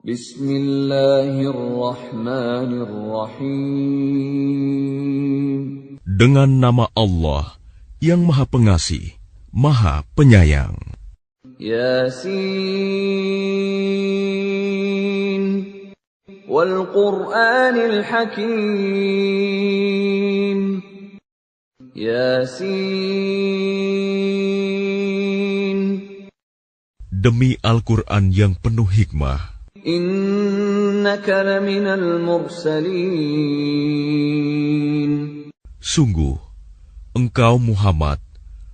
Bismillahirrahmanirrahim. Dengan nama Allah yang Maha Pengasih, Maha Penyayang. Yasin wal Qur'anil Hakim. Yasin. Demi Al-Quran yang penuh hikmah. Innaka laminal mursalin. Sungguh, engkau Muhammad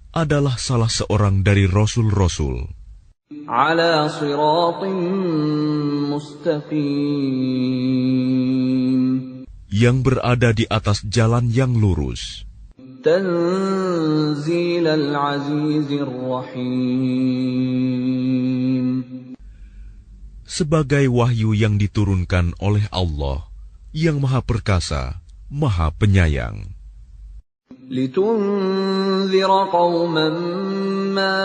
adalah salah seorang dari Rasul-Rasul. Ala siratim mustaqim. Yang berada di atas jalan yang lurus. Tanzilal azizir rahim. Sebagai wahyu yang diturunkan oleh Allah yang Maha Perkasa, Maha Penyayang. Litunzira qauman ma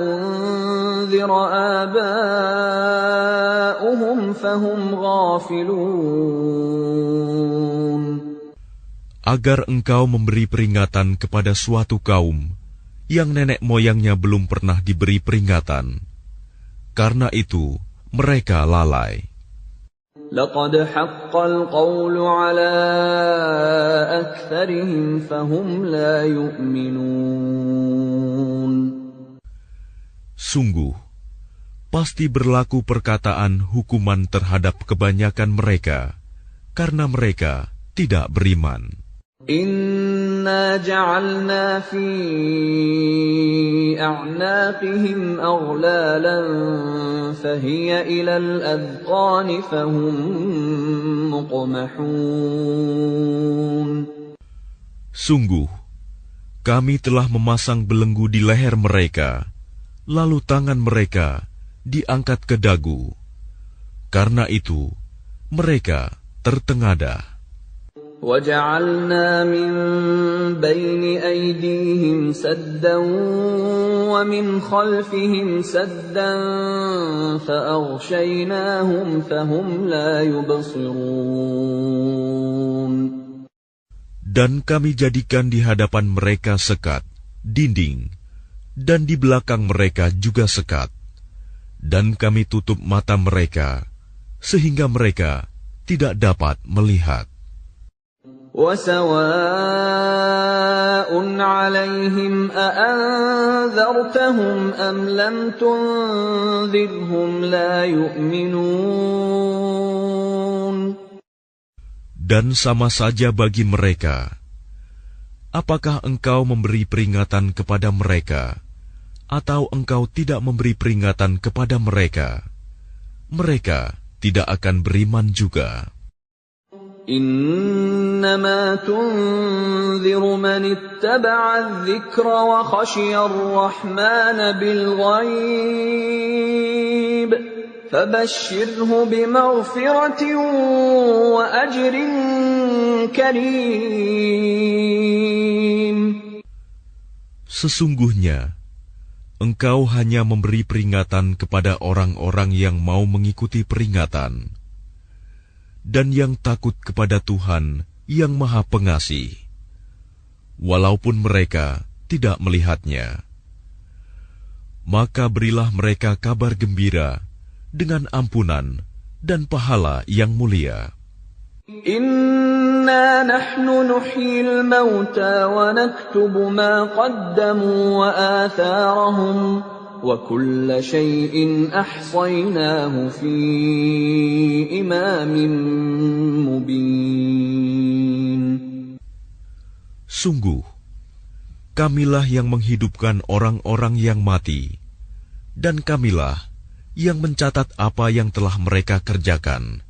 unzira aba'uhum fahum ghafilun. Agar engkau memberi peringatan kepada suatu kaum yang nenek moyangnya belum pernah diberi peringatan. Karena itu, mereka lalai. Laqad haqqal qawlu ala aktsarihim fahum la yu'minun. Sungguh, pasti berlaku perkataan hukuman terhadap kebanyakan mereka, karena mereka tidak beriman. Inna ja'alna fi a'naqihim aghlalan fahiya ilal adqani fahum muqmahun. Sungguh, kami telah memasang belenggu di leher mereka, lalu tangan mereka diangkat ke dagu. Karena itu, mereka tertengadah. وَجَعَلْنَا مِنْ بَيْنِ أَيْدِيهِمْ سَدًّا وَمِنْ خَلْفِهِمْ سَدًّا فَأَغْشَيْنَاهُمْ فَهُمْ لَا يُبْصِرُونَ. Dan kami jadikan di hadapan mereka sekat, dinding, dan di belakang mereka juga sekat. Dan kami tutup mata mereka, sehingga mereka tidak dapat melihat. وَسَوَاءٌ عَلَيْهِمْ أَأَنذَرْتَهُمْ أَمْ لَمْ تُنذِرْهُمْ لَا يُؤْمِنُونَ. Dan sama saja bagi mereka, apakah engkau memberi peringatan kepada mereka, atau engkau tidak memberi peringatan kepada mereka, mereka tidak akan beriman juga. إنما تنذر من اتبع الذكر وخشي الرحمن بالغيب فبشره بمغفرة وأجر كريم. Sesungguhnya, engkau hanya memberi peringatan kepada orang-orang yang mau mengikuti peringatan dan yang takut kepada Tuhan yang Maha Pengasih, walaupun mereka tidak melihatnya. Maka berilah mereka kabar gembira dengan ampunan dan pahala yang mulia. Inna nahnu nuhyil mauta wa naktubu ma qaddamu wa atharahum wa kulla shay'in ahsaynaahu fi imamin mubin. Sungguh, kamilah yang menghidupkan orang-orang yang mati, dan kamilah yang mencatat apa yang telah mereka kerjakan,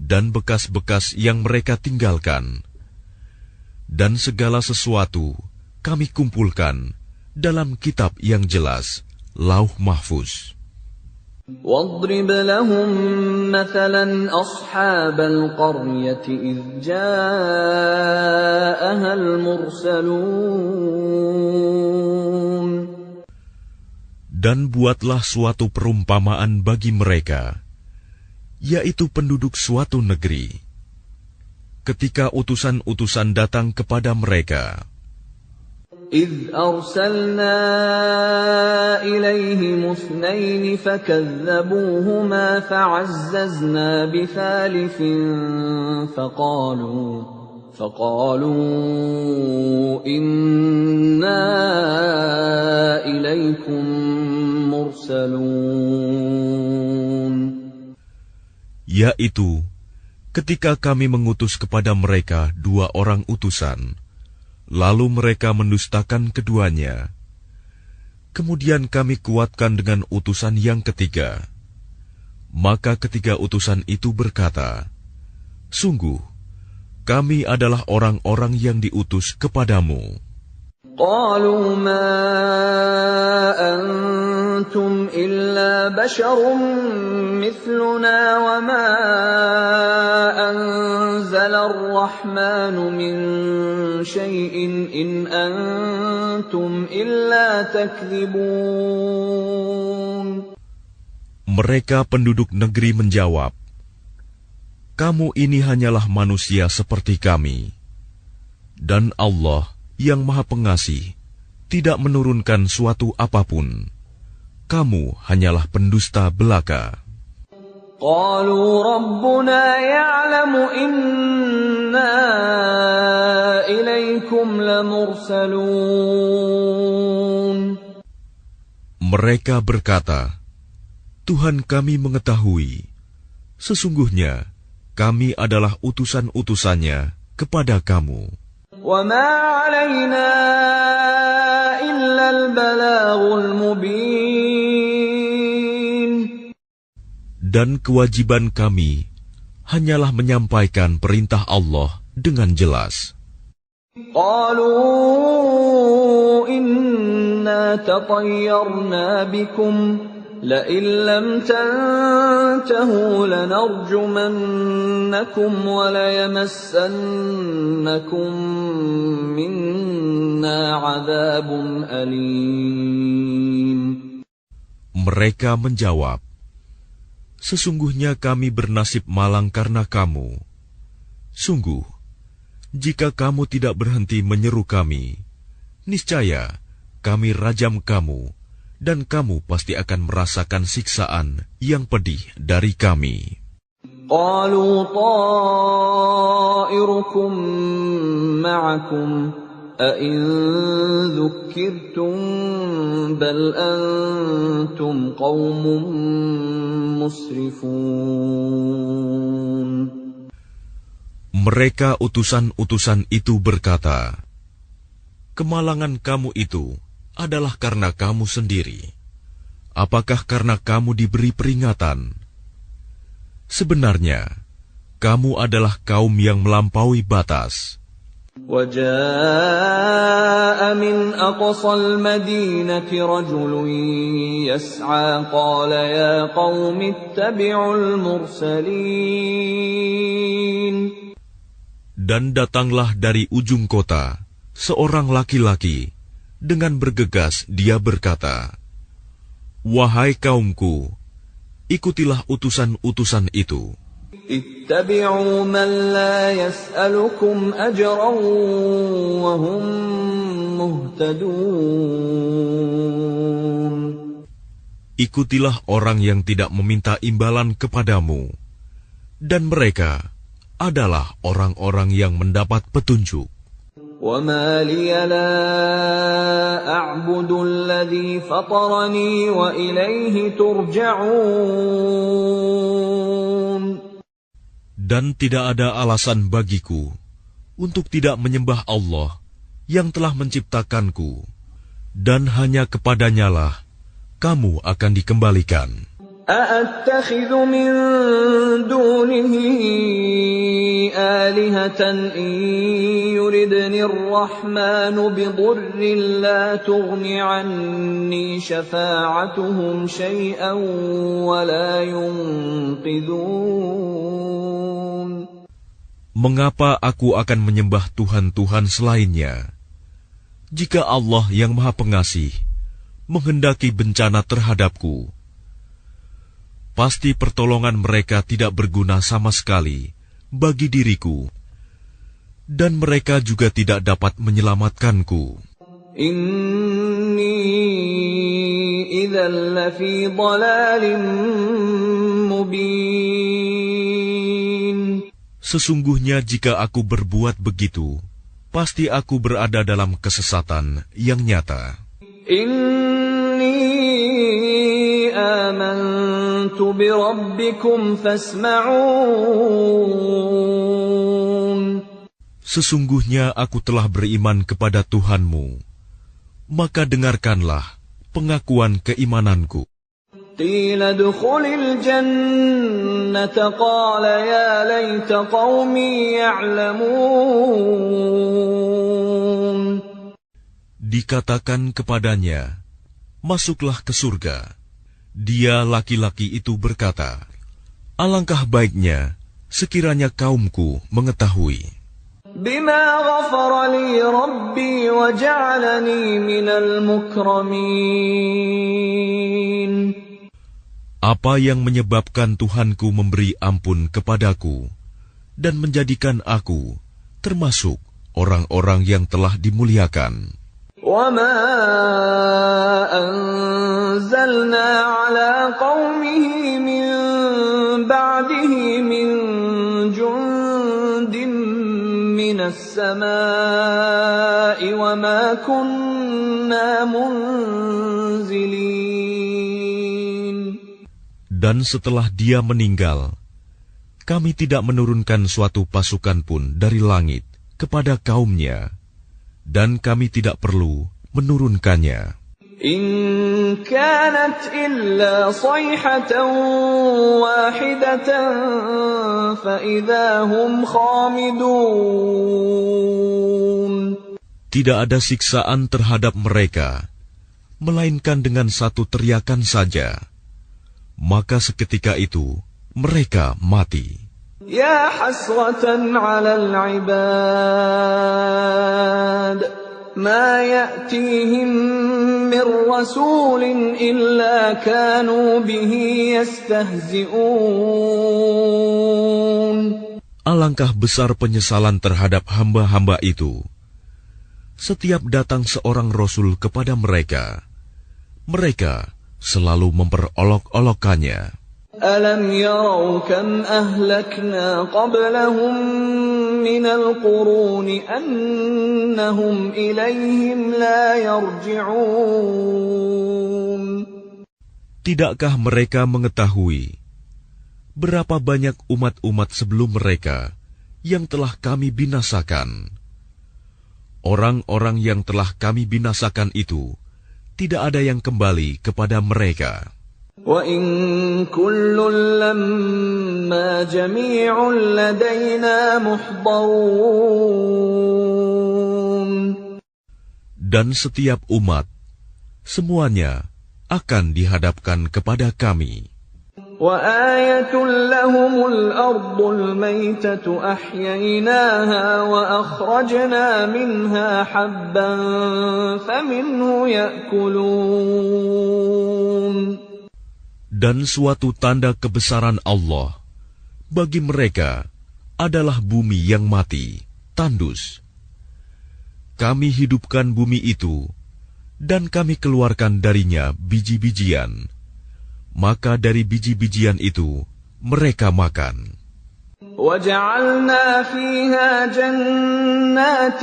dan bekas-bekas yang mereka tinggalkan. Dan segala sesuatu kami kumpulkan dalam kitab yang jelas, Lauh Mahfuz. وَاضْرِبْ لَهُمْ مَثَلًا أَصْحَابَ الْقَرْيَةِ إِذْ جَاءَهَا الْمُرْسَلُونَ. Dan buatlah suatu perumpamaan bagi mereka, yaitu penduduk suatu negeri, ketika utusan-utusan datang kepada mereka. إذ أرسلنا إليهم اثنين فكذبوهما فعززنا بثالث فقالوا إنا إليكم مرسلون. Yaitu, ketika kami mengutus kepada mereka 2 orang utusan, lalu mereka mendustakan keduanya. Kemudian kami kuatkan dengan utusan yang ketiga. Maka ketiga utusan itu berkata, sungguh, kami adalah orang-orang yang diutus kepadamu. قالوا ما أنتم إلا بشر مثلنا وما أنزل الرحمن من شيء إن أنتم إلا تكذبون. Mereka penduduk negeri menjawab, kamu ini hanyalah manusia seperti kami, dan Allah yang Maha Pengasih tidak menurunkan suatu apapun. Kamu hanyalah pendusta belaka. قالوا ربنا يعلم إنا إليكم لمرسلون. Mereka berkata, Tuhan kami mengetahui, sesungguhnya kami adalah utusan-utusannya kepada kamu. وَمَا عَلَيْنَا إِلَّا الْبَلَاغُ الْمُبِينُ. Dan kewajiban kami hanyalah menyampaikan perintah Allah dengan jelas. قَالُوا إِنَّا تَطَيَّرْنَا بِكُمْ لَئِن لَّمْ تَنْتَهُوا لَنَرْجُمَنَّكُمْ وَلَيَمَسَّنَّكُمْ مِنَّا عَذَابٌ أَلِيمٌ. Mereka menjawab, sesungguhnya kami bernasib malang karena kamu. Sungguh, jika kamu tidak berhenti menyeru kami, niscaya kami rajam kamu, dan kamu pasti akan merasakan siksaan yang pedih dari kami. قالوا طائركم معكم أئن ذكرتم بل أنتم قوم مسرفون. Mereka utusan-utusan itu berkata, kemalangan kamu itu adalah karena kamu sendiri. Apakah karena kamu diberi peringatan? Sebenarnya, kamu adalah kaum yang melampaui batas. وَجَاءَ مِنْ أَقْصَى الْمَدِينَةِ رَجُلٌ يَسْعَى قَالَ يَا قَوْمِ اتَّبِعُوا الْمُرْسَلِينَ. Dan datanglah dari ujung kota seorang laki-laki. Dengan bergegas dia berkata, wahai kaumku, ikutilah utusan-utusan itu. Ittabi'u man la yas'alukum ajran wa hum muhtadun. Ikutilah orang yang tidak meminta imbalan kepadamu, dan mereka adalah orang-orang yang mendapat petunjuk. وَمَا لِيَ لَا أَعْبُدُ الَّذِي فَطَرَنِي وَإِلَيْهِ تُرْجَعُونَ. Dan tidak ada alasan bagiku untuk tidak menyembah Allah yang telah menciptakanku, dan hanya kepadanyalah kamu akan dikembalikan. أَأَتَّخِذُ مِن دُونِهِ آلِهَةً إِن يُرِدْنِ الرَّحْمَنُ بِضُرٍّ لَّا تُغْنِ عَنِّي شَفَاعَتُهُمْ شَيْئًا وَلَا يُنقِذُونَ. Mengapa aku akan menyembah Tuhan-Tuhan selainnya, jika Allah yang Maha Pengasih menghendaki bencana terhadapku, pasti pertolongan mereka tidak berguna sama sekali bagi diriku, dan mereka juga tidak dapat menyelamatkanku. Inni idzan lafi dhalalin mubin. Sesungguhnya jika aku berbuat begitu, pasti aku berada dalam kesesatan yang nyata. Inni amantu bi rabbikum fasma'un. Sesungguhnya aku telah beriman kepada Tuhanmu, maka dengarkanlah pengakuan keimananku. Qila dukhulil jannata qala ya laita qaumi ya'lamun. Dikatakan kepadanya, masuklah ke surga. Dia laki-laki itu berkata, alangkah baiknya sekiranya kaumku mengetahui. Bima ghafara li rabbi wa ja'alani minal mukramin. Apa yang menyebabkan Tuhanku memberi ampun kepadaku dan menjadikan aku termasuk orang-orang yang telah dimuliakan. Wa ma anzalna ala qaumihi min ba'dihi min jundin minas samai wa ma kunna munzilin. Dan setelah dia meninggal, kami tidak menurunkan suatu pasukan pun dari langit kepada kaumnya, dan kami tidak perlu menurunkannya. In kanat illa sayhatan wahidatan fa idza hum khamidun. Tidak ada siksaan terhadap mereka, melainkan dengan satu teriakan saja. Maka seketika itu mereka mati. Ya hasratan 'alal 'ibad ma ya'tihim min rasulin illa kanu bihi yastahzi'un. Alangkah besar penyesalan terhadap hamba-hamba itu. Setiap datang seorang rasul kepada mereka, mereka selalu memperolok-olokkannya. Alam yarau kam ahlakna qablahum minal quruni annahum ilayhim la yarji'un. Tidakkah mereka mengetahui berapa banyak umat-umat sebelum mereka yang telah kami binasakan? Orang-orang yang telah kami binasakan itu tidak ada yang kembali kepada mereka. Wa in kullun lamma jami'un ladaina muhdarun. Dan setiap umat, semuanya akan dihadapkan kepada kami. Wa ayatun lahumul ardul maytatu ahyaynaha wa akhrajna minha habban faminhu ya'kulun. Dan suatu tanda kebesaran Allah bagi mereka adalah bumi yang mati, tandus. Kami hidupkan bumi itu, dan kami keluarkan darinya biji-bijian. Maka dari biji-bijian itu mereka makan. وَجَعَلْنَا فِيهَا جَنَّاتٍ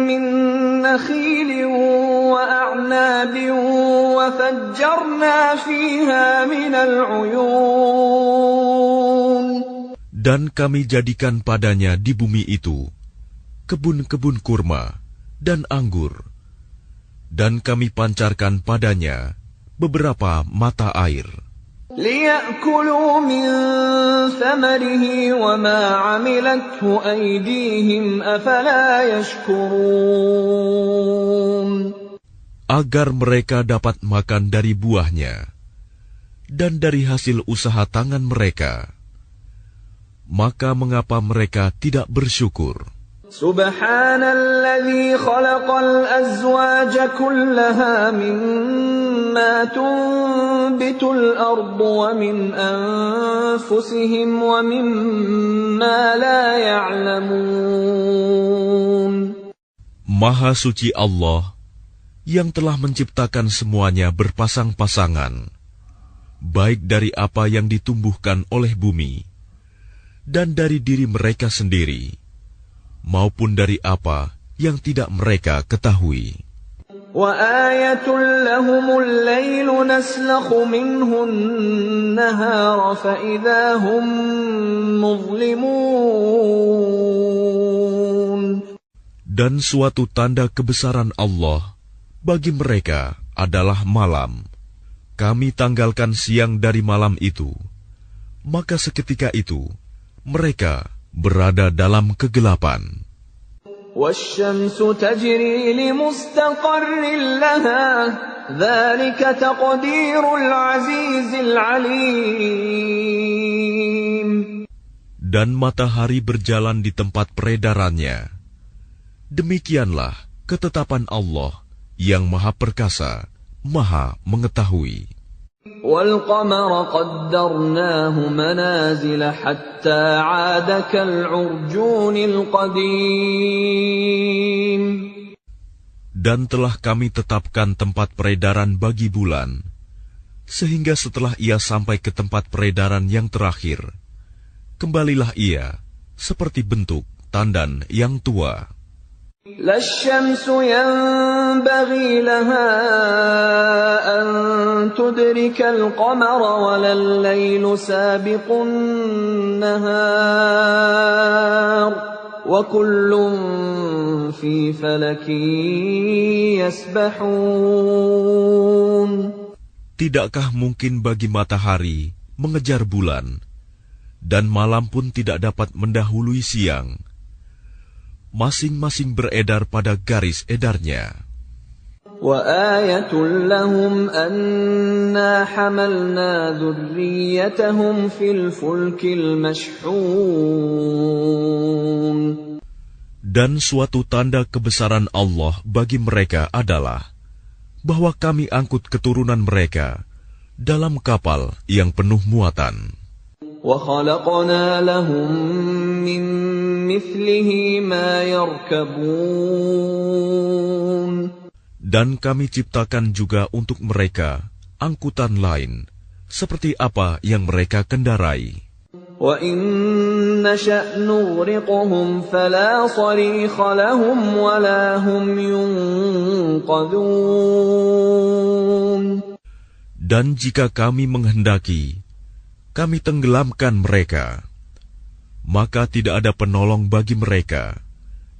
مِّن نَّخِيلٍ وَأَعْنَابٍ وَفَجَّرْنَا فِيهَا مِنَ الْعُيُونِ. Dan kami jadikan padanya di bumi itu kebun-kebun kurma dan anggur, dan kami pancarkan padanya beberapa mata air. لِيَأْكُلُوا مِنْ ثَمَرِهِ وَمَا عَمِلَتْهُ أَيْدِيهِمْ أَفَلَا يَشْكُرُونَ. Agar mereka dapat makan dari buahnya dan dari hasil usaha tangan mereka. Maka mengapa mereka tidak bersyukur? Subhanalladzi khalaqal azwaja kullaha mimma tunbitul ardu wa min anfusihim wa mimma la ya'lamun. Maha suci Allah yang telah menciptakan semuanya berpasang-pasangan, baik dari apa yang ditumbuhkan oleh bumi dan dari diri mereka sendiri, maupun dari apa yang tidak mereka ketahui. وَآيَةٌ لَهُمُ اللَّيْلُ نَسْلَخُ مِنْهُ النَّهَارَ فَإِذَا هُمْ مُظْلِمُونَ. Dan suatu tanda kebesaran Allah bagi mereka adalah malam. Kami tanggalkan siang dari malam itu, maka seketika itu mereka berada dalam kegelapan. وَالشَّمْسُ تَجْرِي لِمُسْتَقَرٍّ لَهَا ذَلِكَ تَقْدِيرُ الْعَزِيزِ الْعَلِيمِ. Dan matahari berjalan di tempat peredarannya. Demikianlah ketetapan Allah yang Maha Perkasa, Maha Mengetahui. وَالْقَمَرَ قَدَّرْنَاهُ مَنَازِلَ حَتَّى عَادَ كَالْعُرْجُونِ الْقَدِيمِ. Dan telah kami tetapkan tempat peredaran bagi bulan, sehingga setelah ia sampai ke tempat peredaran yang terakhir, kembalilah ia seperti bentuk tandan yang tua. لا الشمس ينبغي لها أن تدرك القمر ولا الليل سابق النهار وكل في فلك يسبحون. Tidakkah mungkin bagi matahari mengejar bulan, dan malam pun tidak dapat mendahului siang? Masing-masing beredar pada garis edarnya. وَآيَةٌ لَهُمْ أَنَّا حَمَلْنَا ذُرِّيَّتَهُمْ فِي الْفُلْكِ الْمَشْحُونِ. Dan suatu tanda kebesaran Allah bagi mereka adalah bahwa kami angkut keturunan mereka dalam kapal yang penuh muatan. وَخَلَقْنَا لَهُم مِّن مِّثْلِهِ مَا يَرْكَبُونَ. Dan kami ciptakan juga untuk mereka angkutan lain, seperti apa yang mereka kendarai. وَإِن نَّشَأْ نُغْرِقْهُمْ فَلَا صَرِيخَ لَهُمْ وَلَا هُمْ يُنقَذُونَ. Dan jika kami menghendaki, kami tenggelamkan mereka, maka tidak ada penolong bagi mereka,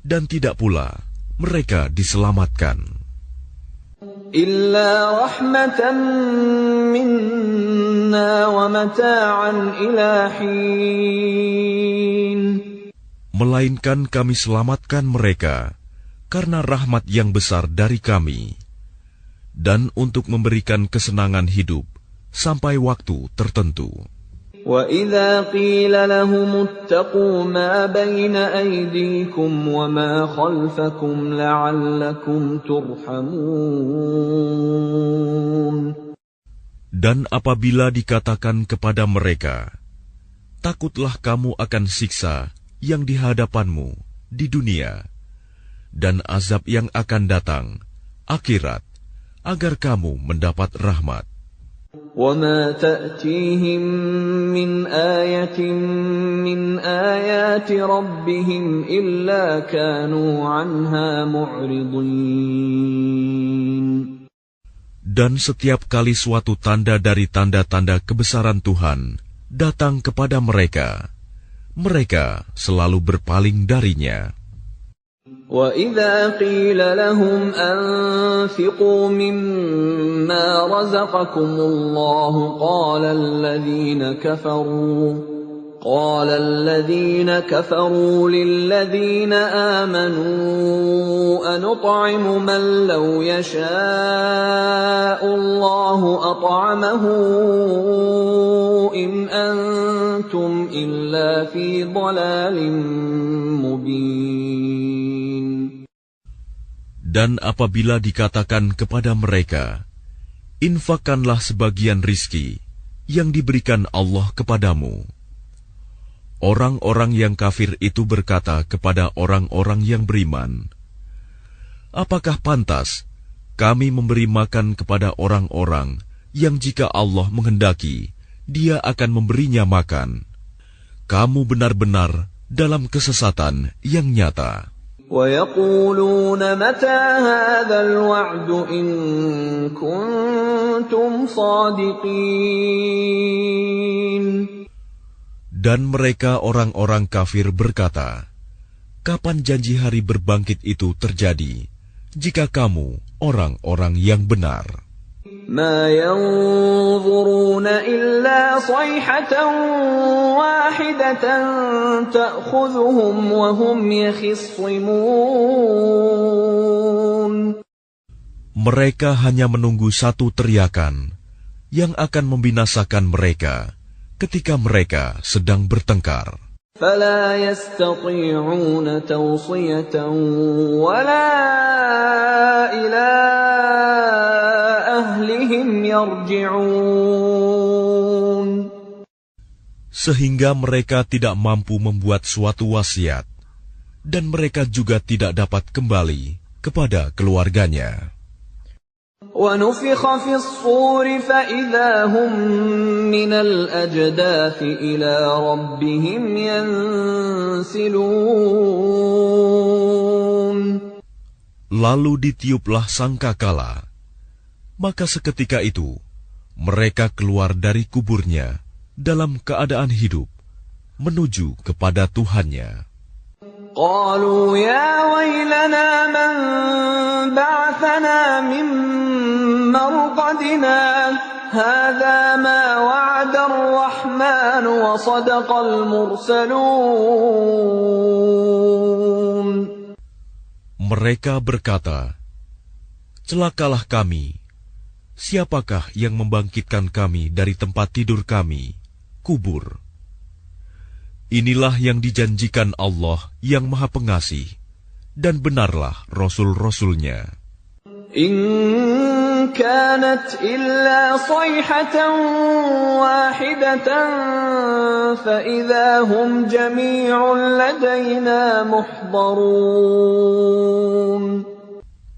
dan tidak pula mereka diselamatkan. Illa rahmatan minna wa mata'an ila hin. Melainkan kami selamatkan mereka karena rahmat yang besar dari kami, dan untuk memberikan kesenangan hidup sampai waktu tertentu. وَإِذَا قِيلَ لَهُمُ اتَّقُوا مَا بَيْنَ أَيْدِيكُمْ وَمَا خَلْفَكُمْ لَعَلَّكُمْ تُرْحَمُونَ. Dan apabila dikatakan kepada mereka, takutlah kamu akan siksa yang di hadapanmu di dunia, dan azab yang akan datang, akhirat, agar kamu mendapat rahmat. وَمَا تَأْتِيهِمْ مِنْ آيَةٍ مِنْ آيَاتِ رَبِّهِمْ إِلَّا كَانُوا عَنْهَا مُعْرِضِينَ. Dan setiap kali suatu tanda dari tanda-tanda kebesaran Tuhan datang kepada mereka, mereka selalu berpaling darinya. وَإِذَا قِيلَ لَهُمْ أَنفِقُوا مِمَّا رَزَقَكُمُ اللَّهُ قَالَ الَّذِينَ كَفَرُوا لِلَّذِينَ آمَنُوا أَنُطْعِمُ مَن لَّوْ يَشَاءُ اللَّهُ أَطْعَمَهُ إِنْ أَنتُمْ إِلَّا فِي ضَلَالٍ مُّبِينٍ. Dan apabila dikatakan kepada mereka, infakkanlah sebagian rizki yang diberikan Allah kepadamu. Orang-orang yang kafir itu berkata kepada orang-orang yang beriman, apakah pantas kami memberi makan kepada orang-orang yang jika Allah menghendaki, Dia akan memberinya makan? Kamu benar-benar dalam kesesatan yang nyata. وَيَقُولُونَ مَتَى هَذَا الْوَعْدُ إِن كُنتُمْ صَادِقِينَ. Dan mereka orang-orang kafir berkata, kapan janji hari berbangkit itu terjadi, jika kamu orang-orang yang benar? مَا يَنظُرُونَ إِلَّا صَيْحَةً وَاحِدَةً تَأْخُذُهُمْ وَهُمْ يَخِصِّمُونَ. Mereka hanya menunggu satu teriakan yang akan membinasakan mereka ketika mereka sedang bertengkar. فَلَا يَسْتَطِيعُونَ تَوْصِيَةً وَلَا إِلَى أَهْلِهِمْ يَرْجِعُونَ. Sehingga mereka tidak mampu membuat suatu wasiat, dan mereka juga tidak dapat kembali kepada keluarganya. وَنُفِخَ فِي الصُّورِ فَإِذَا هُمْ مِنَ الْأَجْدَاثِ إِلَى رَبِّهِمْ يَنْسِلُونَ. Lalu ditiuplah sangkakala, maka seketika itu mereka keluar dari kuburnya dalam keadaan hidup menuju kepada Tuhannya. قالوا يا ويلنا من بعثنا من مرقدنا هذا ما وعد الرحمن وصدق المرسلون. Mereka berkata, celakalah kami. Siapakah yang membangkitkan kami dari tempat tidur kami, kubur? Inilah yang dijanjikan Allah yang Maha Pengasih, dan benarlah Rasul-Rasulnya. In kanat illa sayhatan wahidatan fa idza hum jami'un ladaina muhdarun.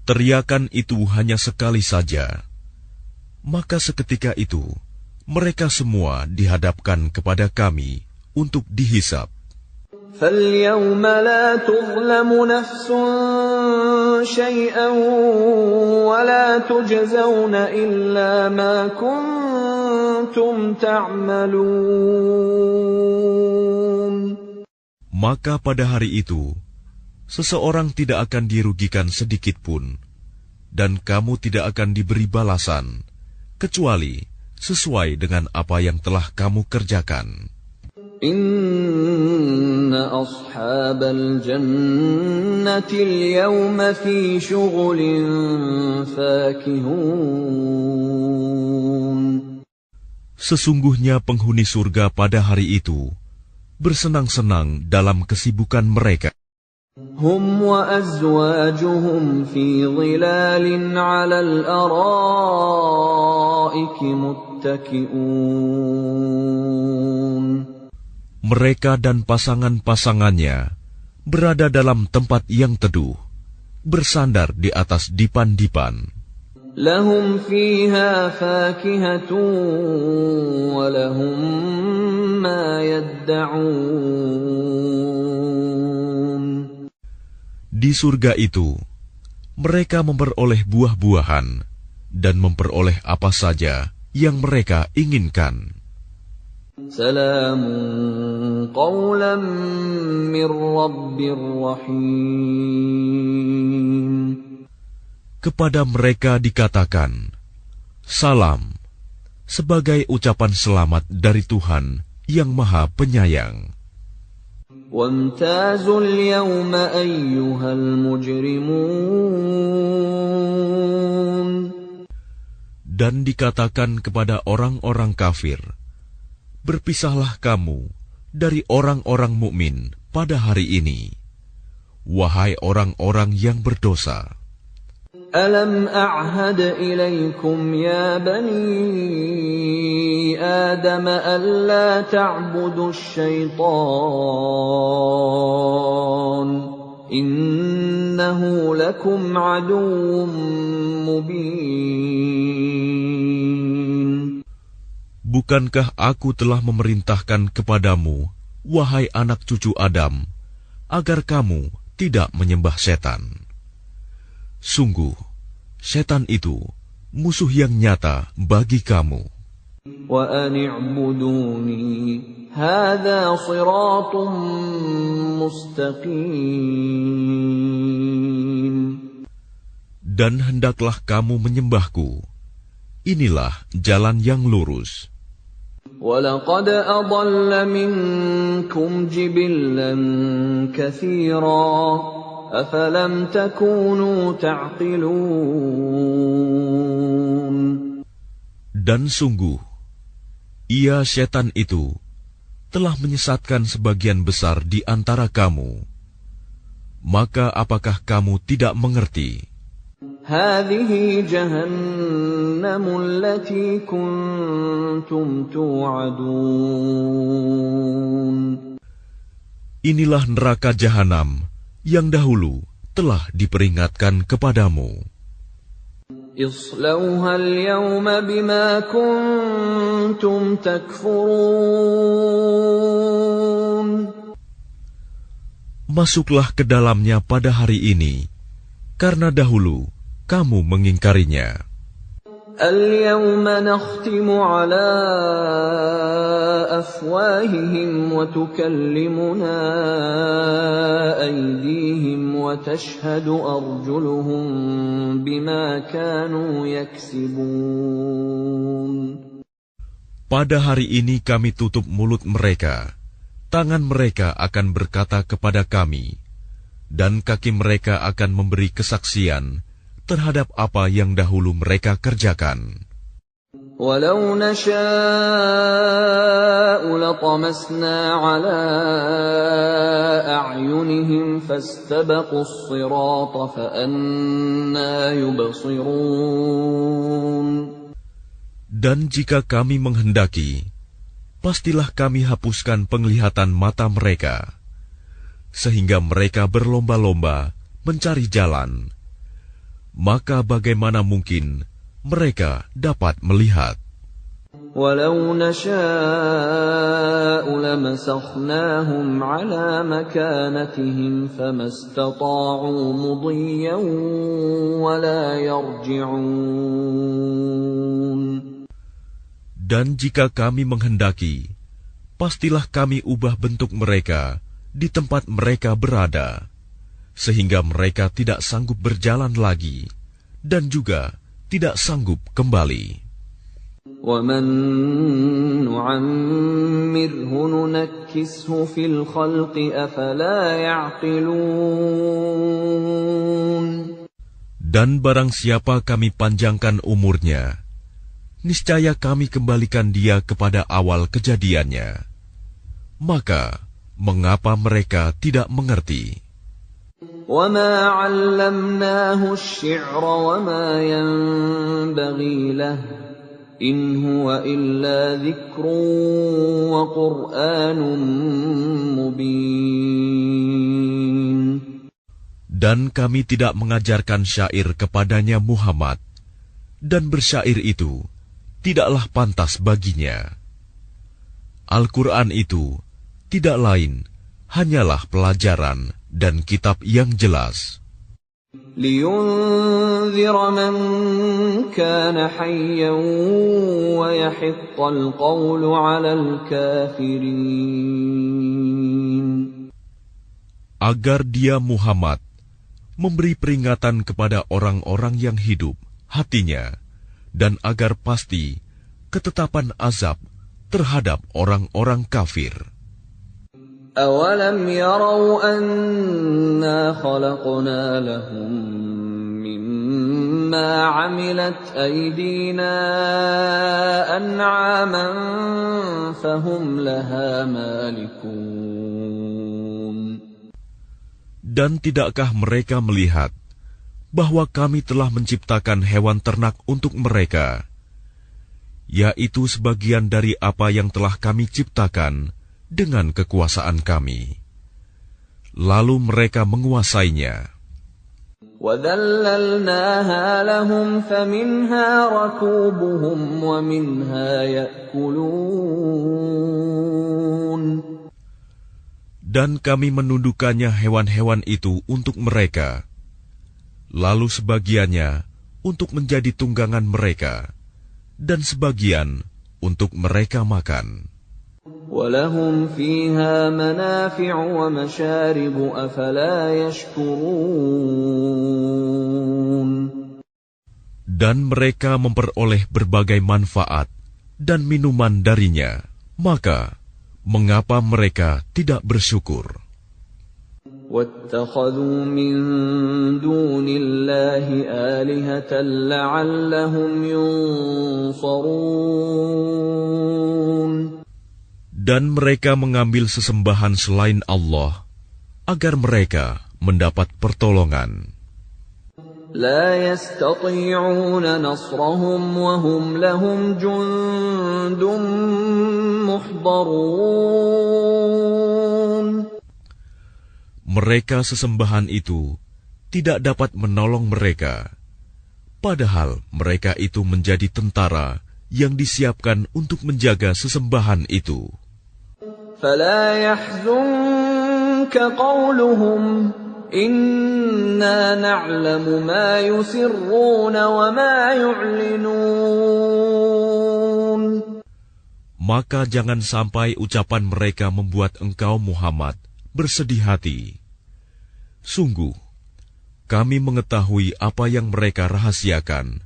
Teriakan itu hanya sekali saja, maka seketika itu mereka semua dihadapkan kepada kami untuk dihisab. فَالْيَوْمَ لَا تُظْلَمُ نَفْسٌ شَيْئًا وَلَا تُجْزَوْنَ إِلَّا مَا كُنتُمْ تَعْمَلُونَ. Maka pada hari itu, seseorang tidak akan dirugikan sedikit pun, dan kamu tidak akan diberi balasan, kecuali sesuai dengan apa yang telah kamu kerjakan. Inna ashabal jannati al-yawma fi syughulin fakihun. Sesungguhnya penghuni surga pada hari itu bersenang-senang dalam kesibukan mereka. Hum wa azwajuhum fi dhilalin 'alal araiki muttaki'un. Mereka dan pasangan-pasangannya berada dalam tempat yang teduh, bersandar di atas dipan-dipan. Lahum fiha fakihatun wa lahum ma yadda'un. Di surga itu, mereka memperoleh buah-buahan dan memperoleh apa saja yang mereka inginkan. Salamun qawlan min Rabbir Rahim. Kepada mereka dikatakan, salam, sebagai ucapan selamat dari Tuhan yang Maha Penyayang. Wamtazul yawma ayyuhal mujrimun. Dan dikatakan kepada orang-orang kafir, berpisahlah kamu dari orang-orang mukmin pada hari ini, wahai orang-orang yang berdosa. ألم أعهد إليكم يا بني آدم ألا تعبدوا الشيطان إنه لكم عدو مبين. Bukankah aku telah memerintahkan kepadamu, wahai anak cucu Adam, agar kamu tidak menyembah setan? Sungguh, setan itu musuh yang nyata bagi kamu. وَأَنِ اعْبُدُونِي هَذَا صِرَاطٌ مُسْتَقِيمٌ. Dan hendaklah kamu menyembahku. Inilah jalan yang lurus. وَلَقَدْ أَضَلَّ مِنكُمْ جِبِلًّا كَثِيرًا أَفَلَمْ تَكُونُوا تَعْقِلُونَ. Dan sungguh, ia setan itu telah menyesatkan sebagian besar di antara kamu. Maka apakah kamu tidak mengerti? هَذِهِ جَهَنَّمُ الَّتِي كُنتُمْ تُوعَدُونَ. Inilah neraka jahanam yang dahulu telah diperingatkan kepadamu. اصْلَوْهَا الْيَوْمَ بِمَا كُنتُمْ تَكْفُرُونَ. Masuklah ke dalamnya pada hari ini, karena dahulu kamu mengingkarinya. الْيَوْمَ نَخْتِمُ عَلَى أَفْوَاهِهِمْ وَتُكَلِّمُنَا أَيْدِيهِمْ وَتَشْهَدُ أَرْجُلُهُم بِمَا كَانُوا يَكْسِبُونَ. Pada hari ini kami tutup mulut mereka, tangan mereka akan berkata kepada kami, dan kaki mereka akan memberi kesaksian terhadap apa yang dahulu mereka kerjakan. وَلَوْ نَشَاءُ لَطَمَسْنَا عَلَى أَعْيُنِهِمْ فَاسْتَبَقُوا الصِّرَاطَ فَأَنَّىٰ يُبْصِرُونَ. Dan jika kami menghendaki, pastilah kami hapuskan penglihatan mata mereka, sehingga mereka berlomba-lomba mencari jalan. Maka bagaimana mungkin mereka dapat melihat? وَلَوْ نَشَاءُ لَمَسَخْنَاهُمْ عَلَى مَكَانَتِهِمْ فَمَا اسْتَطَاعُوا مُضِيًّا وَلَا يَرْجِعُونَ. Dan jika kami menghendaki, pastilah kami ubah bentuk mereka di tempat mereka berada, sehingga mereka tidak sanggup berjalan lagi, dan juga tidak sanggup kembali. وَمَن نُّعَمِّرْهُ نُنَكِّسْهُ فِي الْخَلْقِ أَفَلَا يَعْقِلُونَ. Dan barang siapa kami panjangkan umurnya, niscaya kami kembalikan dia kepada awal kejadiannya. Maka, mengapa mereka tidak mengerti? وَمَا عَلَّمْنَاهُ الشِّعْرَ وَمَا يَنبَغِي لَهُ إِنْ هُوَ إِلَّا ذِكْرٌ وَقُرْآنٌ مُبِينٌ. Dan kami tidak mengajarkan syair kepadanya Muhammad, dan bersyair itu tidaklah pantas baginya. Al-Quran itu tidak lain hanyalah pelajaran dan kitab yang jelas. لِيُنذِرَ مَن كَانَ حَيًّا وَيَحِقَّ الْقَوْلُ عَلَى الْكَافِرِينَ. Agar dia Muhammad memberi peringatan kepada orang-orang yang hidup hatinya, dan agar pasti ketetapan azab terhadap orang-orang kafir. أَوَلَمْ يَرَوْا أَنَّا خَلَقْنَا لَهُم مِّمَّا عَمِلَتْ أَيْدِينَا أَنْعَامًا فَهُمْ لَهَا مَالِكُونَ. Dan tidakkah mereka melihat bahwa kami telah menciptakan hewan ternak untuk mereka, yaitu sebagian dari apa yang telah kami ciptakan dengan kekuasaan kami. Lalu mereka menguasainya. وَذَلَّلْنَاهَا لَهُمْ فَمِنْهَا رَكُوبُهُمْ وَمِنْهَا يَأْكُلُونَ. Dan kami menundukkannya hewan-hewan itu untuk mereka, lalu sebagiannya untuk menjadi tunggangan mereka, dan sebagian untuk mereka makan. وَلَهُمْ فِيهَا مَنَافِعُ وَمَشَارِبُ أَفَلَا يَشْكُرُونَ. Dan mereka memperoleh berbagai manfaat dan minuman darinya, maka mengapa mereka tidak bersyukur? وَاتَّخَذُوا مِن دُونِ اللَّهِ آلِهَةً لَّعَلَّهُمْ يُنصَرُونَ. Dan mereka mengambil sesembahan selain Allah, agar mereka mendapat pertolongan. لا يستطيعون نصرهم وهم لهم جند محضرون. Mereka sesembahan itu tidak dapat menolong mereka, padahal mereka itu menjadi tentara yang disiapkan untuk menjaga sesembahan itu. فلا يحزنك قولهم إنا نعلم ما يسرون وما يعلنون. Maka jangan sampai ucapan mereka membuat engkau Muhammad bersedih hati. Sungguh, kami mengetahui apa yang mereka rahasiakan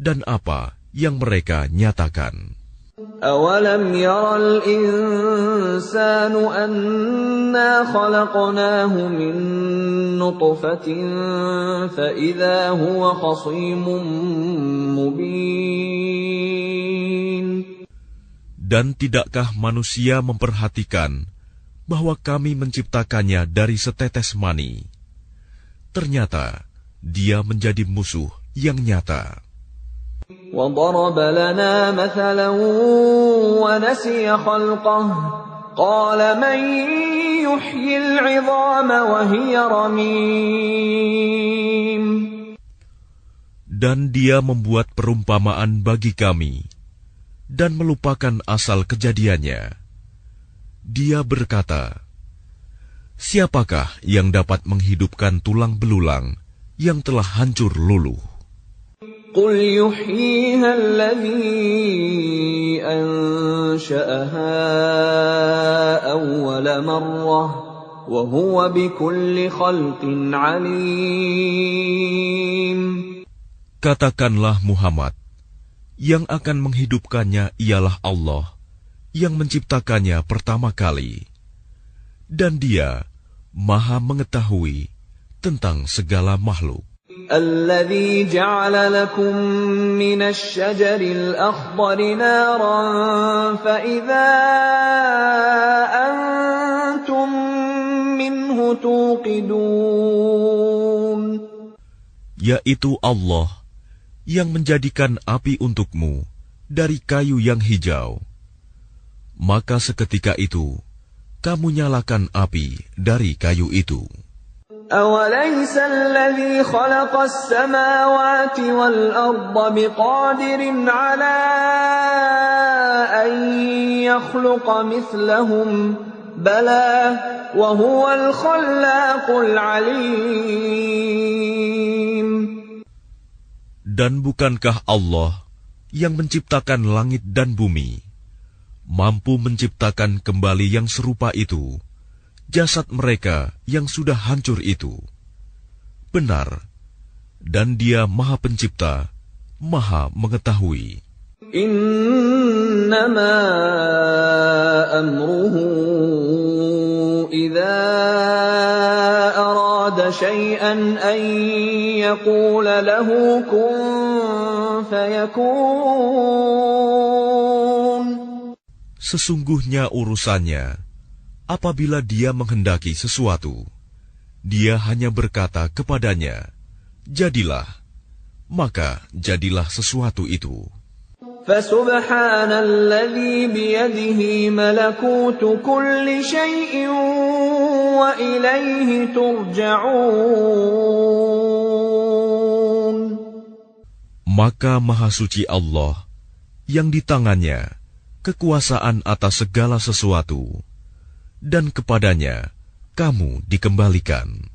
dan apa yang mereka nyatakan. أَوَلَمْ يَرَ الْإِنسَانُ أَنَّا خَلَقْنَاهُ مِن نُّطْفَةٍ فَإِذَا هُوَ خَصِيمٌ مُّبِينٌ. Dan tidakkah manusia memperhatikan bahwa kami menciptakannya dari setetes mani? Ternyata dia menjadi musuh yang nyata. وَضَرَبَ لَنَا مَثَلًا وَنَسِيَ خَلْقَهُ قَالَ مَن يُحْيِي الْعِظَامَ وَهِيَ رَمِيمٌ. Dan dia membuat perumpamaan bagi kami dan melupakan asal kejadiannya. Dia berkata, siapakah yang dapat menghidupkan tulang belulang yang telah hancur luluh? قُلْ يُحْيِيهَا الَّذِي أَنشَأَهَا أَوَّلَ مَرَّةٍ وَهُوَ بِكُلِّ خَلْقٍ عَلِيمٌ. Katakanlah Muhammad, yang akan menghidupkannya ialah Allah, yang menciptakannya pertama kali. Dan Dia Maha mengetahui tentang segala makhluk. الذي جعل لكم من الشجر الأخضر نارا فإذا أنتم منه توقدون. Yaitu Allah yang menjadikan api untukmu dari kayu yang hijau. Maka seketika itu kamu nyalakan api dari kayu itu. أَوَلَيْسَ الَّذِي خَلَقَ السَّمَاوَاتِ وَالْأَرْضَ بِقَادِرٍ عَلَىٰ أَن يَخْلُقَ مِثْلَهُم بَلَىٰ وَهُوَ الْخَلَّاقُ الْعَلِيمُ. Dan bukankah Allah yang menciptakan langit dan bumi mampu menciptakan kembali yang serupa itu jasad mereka yang sudah hancur itu? Benar, dan Dia Maha Pencipta, Maha Mengetahui. Innama amruhu idza arada syai'an an yaqula lahu kun fayakun. Sesungguhnya urusannya apabila Dia menghendaki sesuatu, Dia hanya berkata kepadanya, jadilah, maka jadilah sesuatu itu. فسبحان الذي بيده ملكوت كل شيء وإليه ترجعون. Maka Maha Suci Allah yang di tangannya kekuasaan atas segala sesuatu, dan kepadanya kamu dikembalikan.